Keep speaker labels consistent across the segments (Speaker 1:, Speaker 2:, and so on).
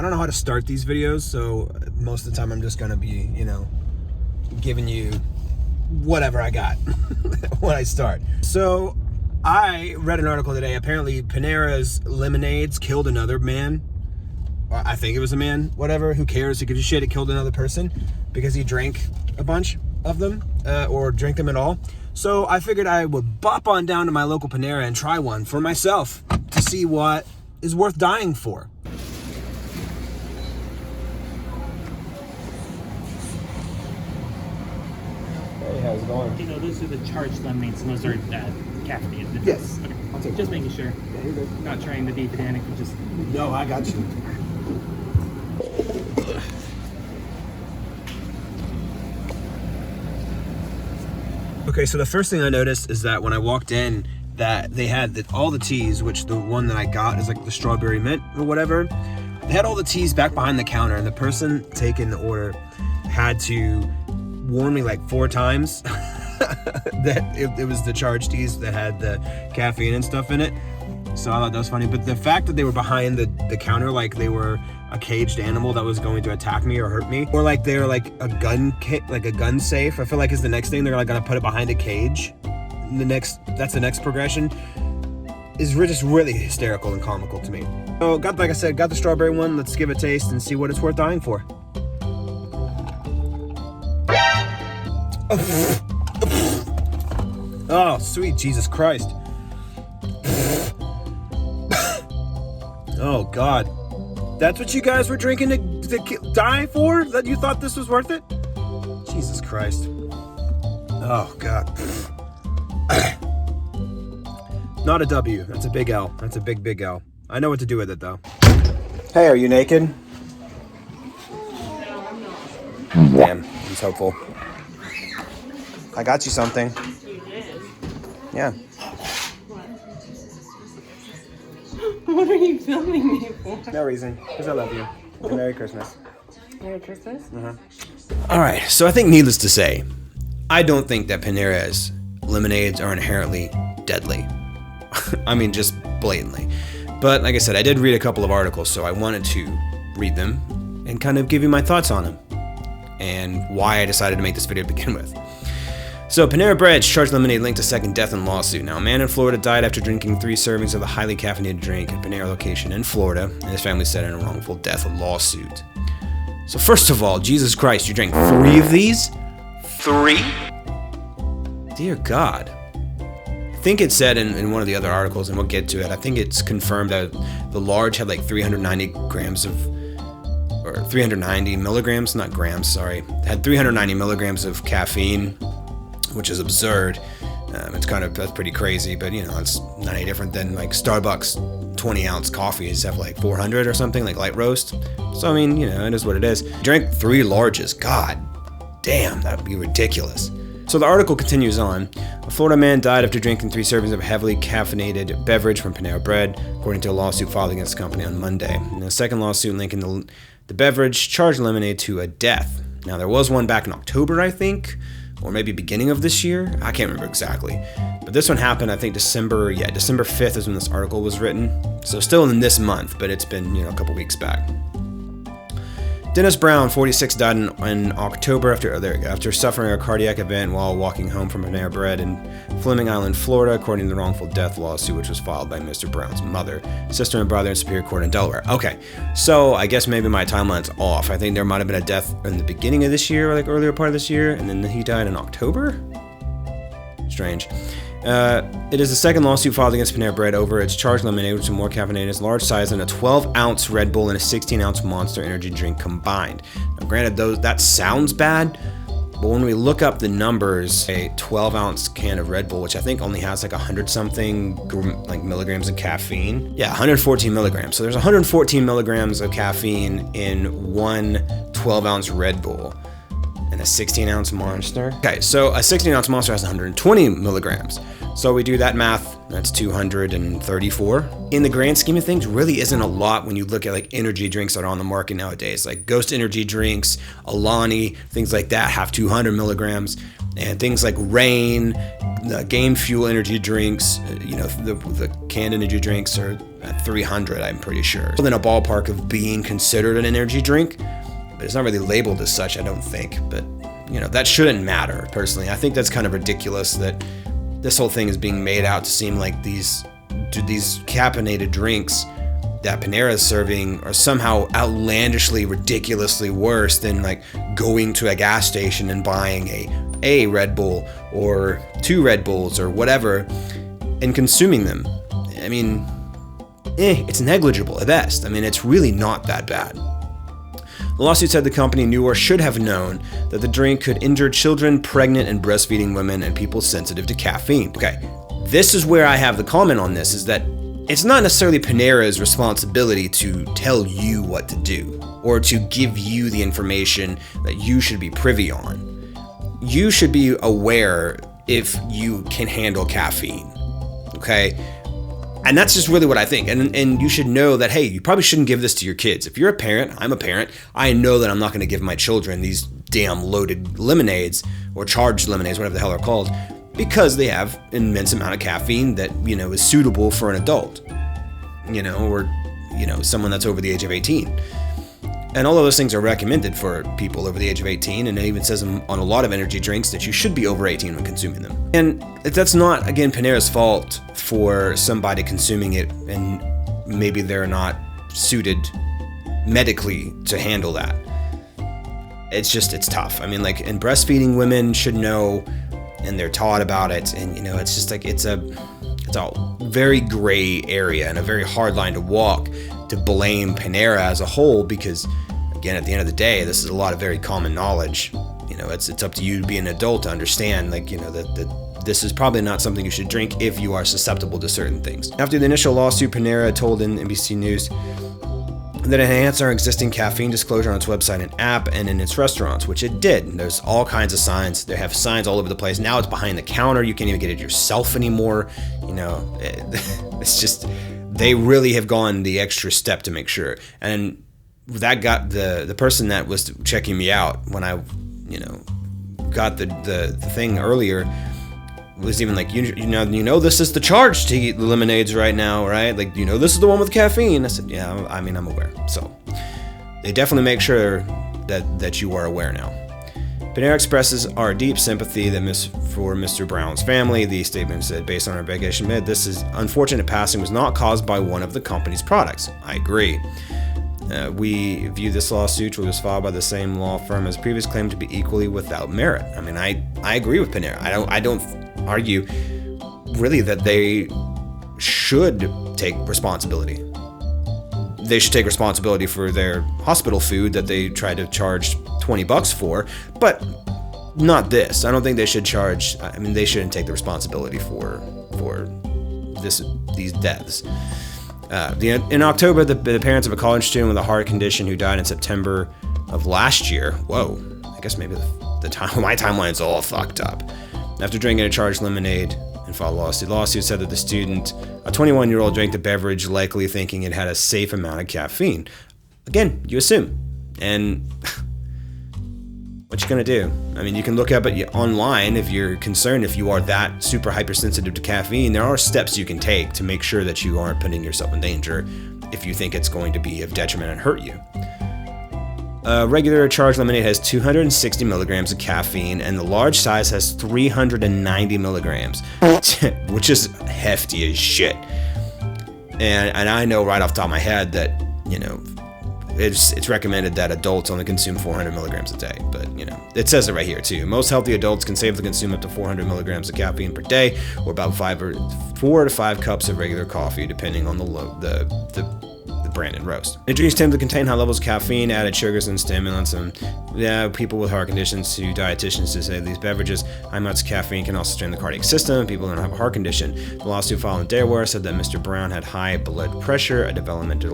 Speaker 1: I don't know how to start these videos, so most of the time I'm just gonna be, you know, giving you whatever I got when I start. So I read an article today. Apparently Panera's lemonades killed another man. I think it was a man, whatever, who cares, who gives a shit. It killed another person because he drank a bunch of them, or drank them at all. So I figured I would bop on down to my local Panera and try one for myself to see what is worth dying for. Hey, how's it going?
Speaker 2: You know, those are the charged lemonades, and those are caffeinated.
Speaker 1: Yes.
Speaker 2: Okay.
Speaker 1: I'll take
Speaker 2: Just
Speaker 1: one.
Speaker 2: making sure.
Speaker 1: Yeah, you're good.
Speaker 2: Not trying to be pedantic, but just...
Speaker 1: No, I got you. Okay, so the first thing I noticed is that when I walked in, that they had all the teas, which the one that I got is like the strawberry mint or whatever. They had all the teas back behind the counter, and the person taking the order had to warn me like 4 times that it was the charged teas that had the caffeine and stuff in it. So I thought that was funny. But the fact that they were behind the counter like they were a caged animal that was going to attack me or hurt me, or like they're like a gun safe, I feel like is the next thing. They're like gonna put it behind a cage. That's the next progression. Is just really hysterical and comical to me. So like I said, got the strawberry one. Let's give it a taste and see what it's worth dying for. Oh, sweet Jesus Christ. Oh, God. That's what you guys were drinking to die for? That you thought this was worth it? Jesus Christ. Oh, God. Not a W. That's a big L. That's a big, big L. I know what to do with it, though. Hey, are you naked?
Speaker 3: No, I'm not.
Speaker 1: Damn, I was hopeful. I got you something.
Speaker 3: You did?
Speaker 1: Yeah.
Speaker 3: What are you filming me for?
Speaker 1: No reason. Because I love you. And Merry Christmas.
Speaker 3: Merry Christmas?
Speaker 1: Alright, so I think needless to say, I don't think that Panera's lemonades are inherently deadly. I mean, just blatantly. But like I said, I did read a couple of articles, so I wanted to read them and kind of give you my thoughts on them and why I decided to make this video to begin with. So, Panera Bread's charged lemonade linked to second death in lawsuit. Now, a man in Florida died after drinking 3 servings of the highly caffeinated drink at Panera location in Florida, and his family said in a wrongful death lawsuit. So, first of all, Jesus Christ, you drank 3 of these? 3? Dear God. I think it said in one of the other articles, and we'll get to it, I think it's confirmed that the large had like 390 grams of, or 390 milligrams, not grams, sorry, had 390 milligrams of caffeine, which is absurd. That's pretty crazy, but you know, it's not any different than like Starbucks 20-ounce coffees have like 400 or something, like light roast. So I mean, you know, it is what it is. Drank 3 larges. God damn, that would be ridiculous. So the article continues on. A Florida man died after drinking 3 servings of a heavily caffeinated beverage from Panera Bread, according to a lawsuit filed against the company on Monday. And a second lawsuit linking the beverage charged lemonade to a death. Now there was one back in October, I think, or maybe beginning of this year. I can't remember exactly. But this one happened, I think, December 5th is when this article was written. So still in this month, but it's been, you know, a couple weeks back. Dennis Brown, 46, died in October after suffering a cardiac event while walking home from Panera Bread in Fleming Island, Florida, according to the wrongful death lawsuit, which was filed by Mr. Brown's mother, sister, and brother in Superior Court in Delaware. Okay, so I guess maybe my timeline's off. I think there might have been a death in the beginning of this year, or like earlier part of this year, and then he died in October? Strange. It is the second lawsuit filed against Panera Bread over its charged lemonade, which is more caffeinated, its large size than a 12-ounce Red Bull and a 16-ounce Monster energy drink combined. Now, granted, that sounds bad, but when we look up the numbers, a 12-ounce can of Red Bull, which I think only has like 100-something like milligrams of caffeine. Yeah, 114 milligrams. So there's 114 milligrams of caffeine in one 12-ounce Red Bull. And a 16-ounce Monster. Okay, so a 16-ounce Monster has 120 milligrams. So we do that math, that's 234. In the grand scheme of things, really isn't a lot when you look at like energy drinks that are on the market nowadays. Like Ghost energy drinks, Alani, things like that have 200 milligrams. And things like Rain, the Game Fuel energy drinks, the canned energy drinks are at 300, I'm pretty sure. Within a ballpark of being considered an energy drink, but it's not really labeled as such, I don't think. But, that shouldn't matter, personally. I think that's kind of ridiculous that this whole thing is being made out to seem like these caffeinated drinks that Panera is serving are somehow outlandishly, ridiculously worse than like going to a gas station and buying a Red Bull or 2 Red Bulls or whatever and consuming them. I mean, it's negligible at best. I mean, it's really not that bad. The lawsuit said the company knew or should have known that the drink could injure children, pregnant and breastfeeding women, and people sensitive to caffeine. Okay, this is where I have the comment on this, is that it's not necessarily Panera's responsibility to tell you what to do or to give you the information that you should be privy on. You should be aware if you can handle caffeine, okay? And that's just really what I think. And you should know that, hey, you probably shouldn't give this to your kids. If you're a parent, I'm a parent, I know that I'm not going to give my children these damn loaded lemonades or charged lemonades, whatever the hell they're called, because they have an immense amount of caffeine that, is suitable for an adult, or, someone that's over the age of 18. And all of those things are recommended for people over the age of 18, and it even says on a lot of energy drinks that you should be over 18 when consuming them. And that's not, again, Panera's fault for somebody consuming it, and maybe they're not suited medically to handle that. It's tough. I mean, like, and breastfeeding women should know, and they're taught about it, and, it's just like, it's a very gray area and a very hard line to walk to blame Panera as a whole, because again, at the end of the day, this is a lot of very common knowledge. It's up to you to be an adult to understand, like, that this is probably not something you should drink if you are susceptible to certain things. After the initial lawsuit, Panera told in NBC News that it enhanced our existing caffeine disclosure on its website and app and in its restaurants, which it did. There's all kinds of signs. They have signs all over the place. Now it's behind the counter. You can't even get it yourself anymore. It's just, they really have gone the extra step to make sure. And that got the person that was checking me out when I, got the thing earlier, was even like, this is the charge to eat the lemonades right now, right? Like, this is the one with caffeine. I said, yeah, I'm aware. So they definitely make sure that you are aware now. Panera expresses our deep sympathy for Mr. Brown's family. The statement said, based on our investigation, this is unfortunate passing was not caused by one of the company's products. I agree. We view this lawsuit, which was filed by the same law firm as previous, claim to be equally without merit. I mean, I agree with Panera. I don't argue really that they should take responsibility. They should take responsibility for their hospital food that they tried to charge $20 for, but not this. I don't think they should charge. I mean, they shouldn't take the responsibility for these deaths. In October, the parents of a college student with a heart condition who died in September of last year. Whoa, I guess maybe the time my timeline's all fucked up. After drinking a charged lemonade and filed a lawsuit. The lawsuit said that the student, a 21-year-old, drank the beverage likely thinking it had a safe amount of caffeine. Again, you assume. And what you gonna do? I mean, you can look up it online if you're concerned, if you are that super hypersensitive to caffeine. There are steps you can take to make sure that you aren't putting yourself in danger if you think it's going to be of detriment and hurt you. Regular charged lemonade has 260 milligrams of caffeine, and the large size has 390 milligrams, which is hefty as shit. And I know right off the top of my head that, it's recommended that adults only consume 400 milligrams a day, but it says it right here too. Most healthy adults can safely consume up to 400 milligrams of caffeine per day, or about 4 to 5 cups of regular coffee, depending on the brand and roast. Drinks tend to contain high levels of caffeine, added sugars, and stimulants. And people with heart conditions, to dietitians, to say these beverages, high amounts of caffeine can also strain the cardiac system. People who don't have a heart condition. The lawsuit filed in Delaware said that Mr. Brown had high blood pressure, a developmental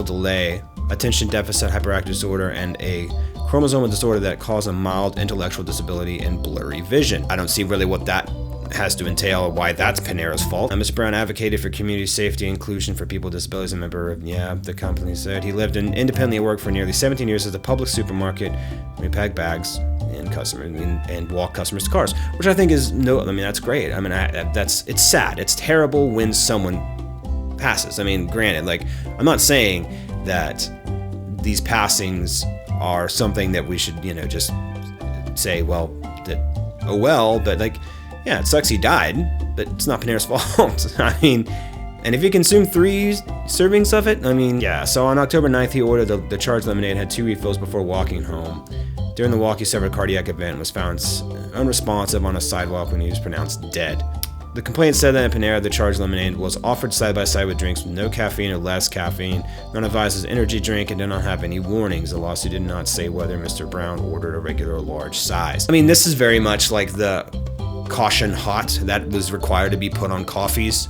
Speaker 1: delay, attention deficit hyperactive disorder, and a chromosomal disorder that caused a mild intellectual disability and blurry vision. I don't see really what that has to entail, or why that's Panera's fault. Mr. Brown advocated for community safety and inclusion for people with disabilities. A member of the company said he lived independently and worked for nearly 17 years at the public supermarket. We packed bags. and customers and walk customers to cars, which I think is that's great. I mean, it's sad. It's terrible when someone passes. I mean, granted, like, I'm not saying that these passings are something that we should, just say, but like, yeah, it sucks he died, but it's not Panera's fault. I mean, and if you consume 3 servings of it, yeah. So on October 9th, he ordered the charged lemonade, had 2 refills before walking home. During the walk, he suffered a cardiac event and was found unresponsive on a sidewalk when he was pronounced dead. The complaint said that in Panera, the charged lemonade was offered side by side with drinks with no caffeine or less caffeine, non-advised as energy drink, and did not have any warnings. The lawsuit did not say whether Mr. Brown ordered a regular or large size. I mean, this is very much like the caution hot that was required to be put on coffees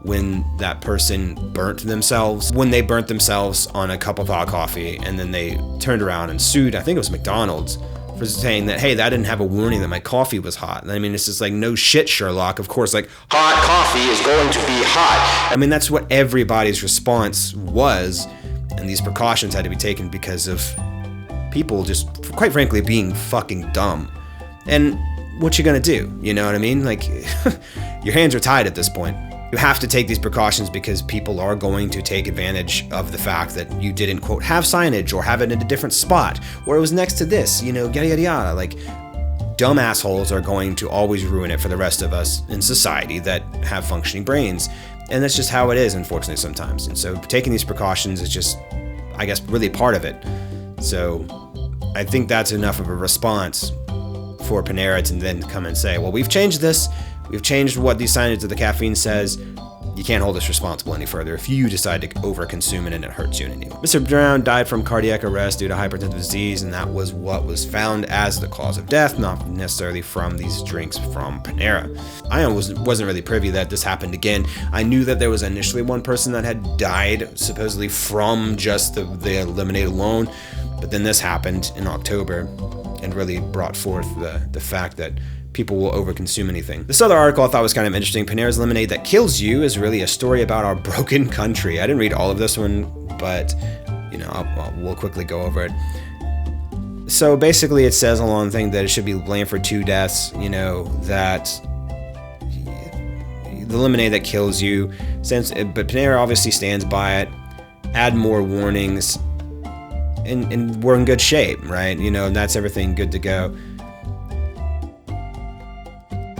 Speaker 1: when that person burnt themselves. When they burnt themselves on a cup of hot coffee, and then they turned around and sued, I think it was McDonald's, for saying that, hey, that didn't have a warning that my coffee was hot. I mean, it's just like, no shit, Sherlock. Of course, like, hot coffee is going to be hot. I mean, that's what everybody's response was, and these precautions had to be taken because of people just, quite frankly, being fucking dumb. And what you gonna do? You know what I mean? Like, your hands are tied at this point. You have to take these precautions because people are going to take advantage of the fact that you didn't, quote, have signage or have it in a different spot, or it was next to this, yada, yada, yada. Like, dumb assholes are going to always ruin it for the rest of us in society that have functioning brains. And that's just how it is, unfortunately, sometimes. And so taking these precautions is just, I guess, really part of it. So I think that's enough of a response for Panera to then come and say, well, we've changed this. We've changed what the signage of the caffeine says. You can't hold us responsible any further if you decide to overconsume it and it hurts you in any way. Mr. Brown died from cardiac arrest due to hypertensive disease, and that was what was found as the cause of death, not necessarily from these drinks from Panera. I wasn't really privy that this happened again. I knew that there was initially one person that had died, supposedly from just the lemonade alone, but then this happened in October and really brought forth the fact that people will overconsume anything. This other article I thought was kind of interesting. Panera's Lemonade That Kills You is really a story about our broken country. I didn't read all of this one, but we'll quickly go over it. So basically it says along the thing that it should be blamed for 2 deaths, that the lemonade that kills you, but Panera obviously stands by it. Add more warnings, and we're in good shape, right? And that's everything good to go.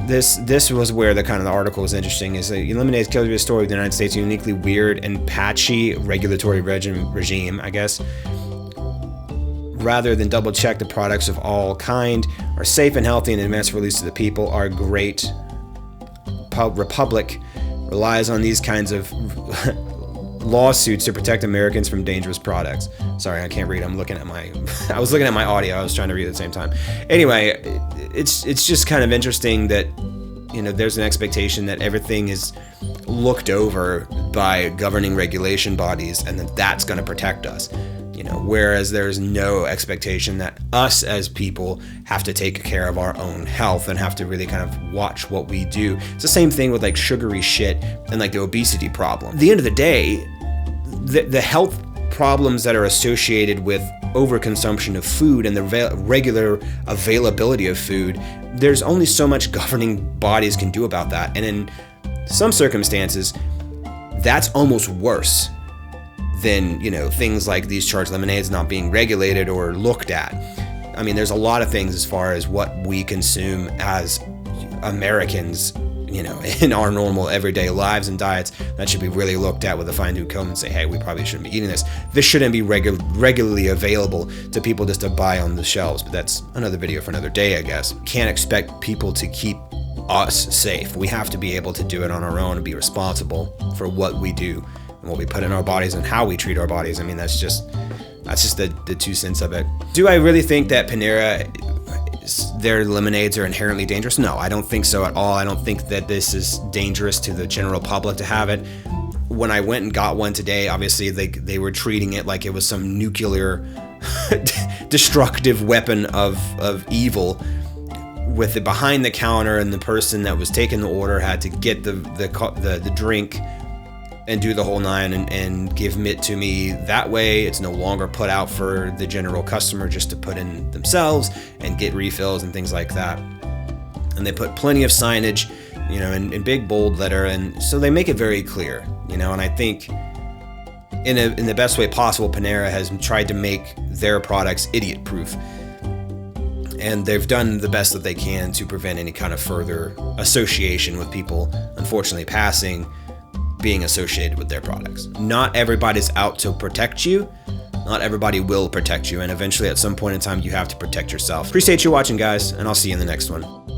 Speaker 1: This was where the article was interesting, is that Lemonade Kills You, a story of the United States' uniquely weird and patchy regulatory regime, I guess. Rather than double check, the products of all kind are safe and healthy and advanced release to the people. Our great republic relies on these kinds of lawsuits to protect Americans from dangerous products. Sorry, I can't read. I was looking at my audio. I was trying to read at the same time. Anyway, it's just kind of interesting that, there's an expectation that everything is looked over by governing regulation bodies and that's going to protect us. Whereas there's no expectation that us as people have to take care of our own health and have to really kind of watch what we do. It's the same thing with like sugary shit and like the obesity problem. At the end of the day, the health problems that are associated with overconsumption of food and the regular availability of food, there's only so much governing bodies can do about that. And in some circumstances, that's almost worse than, things like these charged lemonades not being regulated or looked at. I mean, there's a lot of things as far as what we consume as Americans, in our normal everyday lives and diets that should be really looked at with a fine-tooth comb and say, hey, we probably shouldn't be eating this. This shouldn't be regularly available to people just to buy on the shelves, but that's another video for another day, I guess. Can't expect people to keep us safe. We have to be able to do it on our own and be responsible for what we do and what we put in our bodies and how we treat our bodies. I mean, that's just the 2 cents of it. Do I really think that Panera, their lemonades are inherently dangerous? No, I don't think so at all. I don't think that this is dangerous to the general public to have it. When I went and got one today, obviously they were treating it like it was some nuclear destructive weapon of evil, with it behind the counter, and the person that was taking the order had to get the drink and do the whole nine and give it to me that way. It's no longer put out for the general customer just to put in themselves and get refills and things like that. And they put plenty of signage, in big bold letter, and so they make it very clear, and I think in the best way possible, Panera has tried to make their products idiot proof. And they've done the best that they can to prevent any kind of further association with people, unfortunately, being associated with their products. Not everybody's out to protect you. Not everybody will protect you. And eventually, at some point in time, you have to protect yourself. Appreciate you watching, guys, and I'll see you in the next one.